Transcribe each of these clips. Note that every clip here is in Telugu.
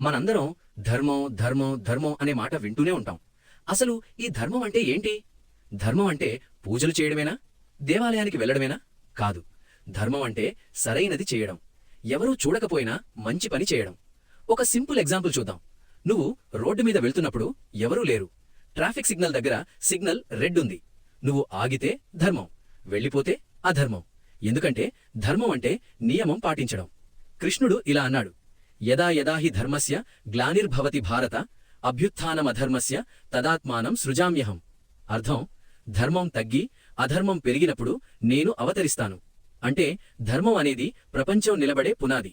మనందరం ధర్మం ధర్మం ధర్మం అనే మాట వింటూనే ఉంటాం. అసలు ఈ ధర్మం అంటే ఏంటి? ధర్మం అంటే పూజలు చేయడమేనా? దేవాలయానికి వెళ్లడమేనా? కాదు. ధర్మం అంటే సరైనది చేయడం, ఎవరూ చూడకపోయినా మంచి పని చేయడం. ఒక సింపుల్ ఎగ్జాంపుల్ చూద్దాం. నువ్వు రోడ్డు మీద వెళ్తున్నప్పుడు ఎవరూ లేరు. ట్రాఫిక్ సిగ్నల్ దగ్గర సిగ్నల్ రెడ్ ఉంది. నువ్వు ఆగితే ధర్మం, వెళ్ళిపోతే అధర్మం. ఎందుకంటే ధర్మం అంటే నియమం పాటించడం. కృష్ణుడు ఇలా అన్నాడు, యదా యదా హి ధర్మస్య గ్లానిర్భవతి భారత అభ్యుత్థానమధర్మస్య తదాత్మానం సృజామ్యహం. అర్థం, ధర్మం తగ్గి అధర్మం పెరిగినప్పుడు నేను అవతరిస్తాను. అంటే ధర్మం అనేది ప్రపంచం నిలబడే పునాది.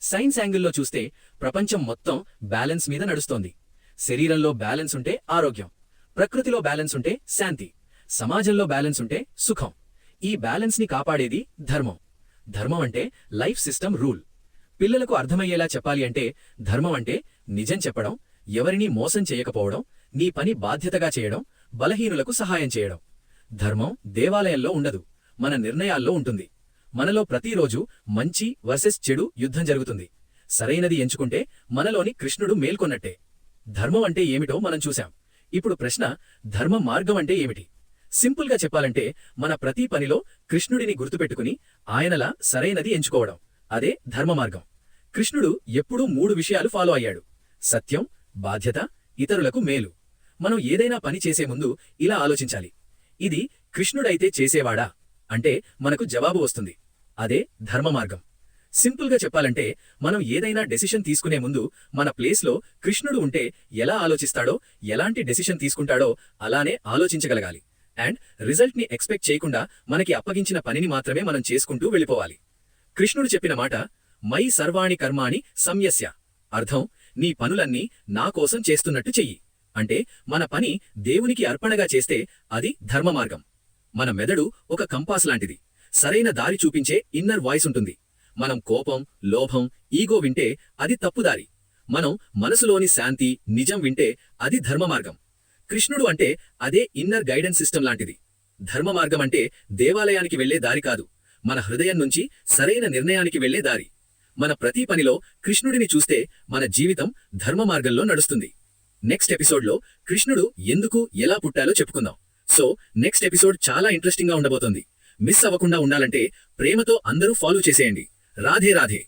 సైన్స్ యాంగిల్లో చూస్తే ప్రపంచం మొత్తం బ్యాలెన్స్ మీద నడుస్తోంది. శరీరంలో బ్యాలెన్స్ ఉంటే ఆరోగ్యం, ప్రకృతిలో బ్యాలెన్స్ ఉంటే శాంతి, సమాజంలో బ్యాలెన్స్ ఉంటే సుఖం. ఈ బ్యాలెన్స్ ని కాపాడేది ధర్మం. ధర్మం అంటే లైఫ్ సిస్టమ్ రూల్. పిల్లలకు అర్థమయ్యేలా చెప్పాలి అంటే ధర్మం అంటే నిజం చెప్పడం, ఎవరినీ మోసం చేయకపోవడం, నీ పని బాధ్యతగా చేయడం, బలహీనులకు సహాయం చేయడం. ధర్మం దేవాలయంలో ఉండదు, మన నిర్ణయాల్లో ఉంటుంది. మనలో ప్రతిరోజు మంచి వర్సెస్ చెడు యుద్ధం జరుగుతుంది. సరైనది ఎంచుకుంటే మనలోని కృష్ణుడు మేల్కొన్నట్టే. ధర్మం అంటే ఏమిటో మనం చూశాం. ఇప్పుడు ప్రశ్న, ధర్మ మార్గం అంటే ఏమిటి? సింపుల్గా చెప్పాలంటే మన ప్రతి పనిలో కృష్ణుడిని గుర్తుపెట్టుకుని ఆయనలా సరైనది ఎంచుకోవడం. అదే ధర్మ మార్గం. కృష్ణుడు ఎప్పుడూ 3 విషయాలు ఫాలో అయ్యాడు: సత్యం, బాధ్యత, ఇతరులకు మేలు. మనం ఏదైనా పని చేసే ముందు ఇలా ఆలోచించాలి, ఇది కృష్ణుడైతే చేసేవాడా అంటే మనకు జవాబు వస్తుంది. అదే ధర్మ మార్గం. సింపుల్గా చెప్పాలంటే మనం ఏదైనా డెసిషన్ తీసుకునే ముందు మన ప్లేస్లో కృష్ణుడు ఉంటే ఎలా ఆలోచిస్తాడో, ఎలాంటి డెసిషన్ తీసుకుంటాడో అలానే ఆలోచించగలగాలి. అండ్ రిజల్ట్ని ఎక్స్పెక్ట్ చేయకుండా మనకి అప్పగించిన పనిని మాత్రమే మనం చేసుకుంటూ వెళ్ళిపోవాలి. కృష్ణుడు చెప్పిన మాట, మయి సర్వాణి కర్మాణి సంయస్య. అర్థం, నీ పనులన్నీ నా కోసం చేస్తున్నట్టు చెయ్యి. అంటే మన పని దేవునికి అర్పణగా చేస్తే అది ధర్మ మార్గం. మన మెదడు ఒక కంపాస్ లాంటిది. సరైన దారి చూపించే ఇన్నర్ వాయిస్ ఉంటుంది. మనం కోపం, లోభం, ఈగో వింటే అది తప్పుదారి. మనం మనసులోని శాంతి, నిజం వింటే అది ధర్మ మార్గం. కృష్ణుడు అంటే అదే ఇన్నర్ గైడెన్స్ సిస్టమ్ లాంటిది. ధర్మ మార్గం అంటే దేవాలయానికి వెళ్లే దారి కాదు, మన హృదయం నుంచి సరైన నిర్ణయానికి వెళ్లే దారి. మన ప్రతి పనిలో కృష్ణుడిని చూస్తే మన జీవితం ధర్మ మార్గంలో నడుస్తుంది. నెక్స్ట్ ఎపిసోడ్లో కృష్ణుడు ఎందుకు, ఎలా పుట్టాలో చెప్పుకుందాం. సో నెక్స్ట్ ఎపిసోడ్ చాలా ఇంట్రెస్టింగ్ గా ఉండబోతోంది. మిస్ అవ్వకుండా ఉండాలంటే ప్రేమతో అందరూ ఫాలో చేసేయండి. రాధే రాధే.